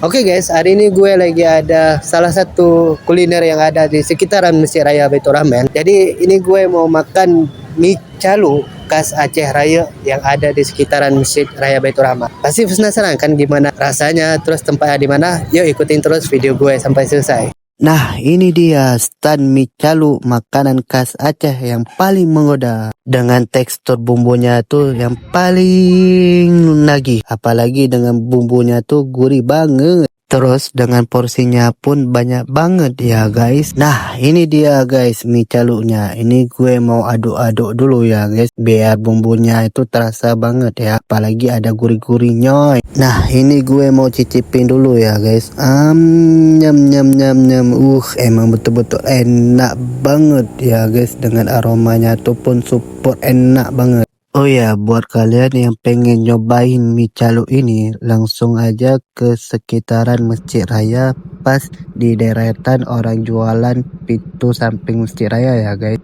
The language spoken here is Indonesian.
Oke guys, hari ini gue lagi ada salah satu kuliner yang ada di sekitaran Masjid Raya Baitur Rahman. Jadi ini gue mau makan mie calu khas Aceh Raya yang ada di sekitaran Masjid Raya Baitur Rahman. Pasti penasaran kan gimana rasanya, terus tempatnya di mana? Yuk ikutin terus video gue sampai selesai. Nah, ini dia stand mie calu, makanan khas Aceh yang paling menggoda. Dengan tekstur bumbunya tuh yang paling nagih. Apalagi dengan bumbunya tuh gurih banget. Terus dengan porsinya pun banyak banget ya guys. Nah, ini dia guys mie calunya. Ini gue mau aduk-aduk dulu ya guys, biar bumbunya itu terasa banget ya. Apalagi ada gurih-gurihnya. Nah, ini gue mau cicipin dulu ya guys. Nyam nyam nyam nyam. Emang betul-betul enak banget ya guys. Dengan aromanya tuh pun super enak banget. Oh ya, buat kalian yang pengen nyobain mie calu ini, langsung aja ke sekitaran Masjid Raya, pas di deretan orang jualan pintu samping Masjid Raya ya guys.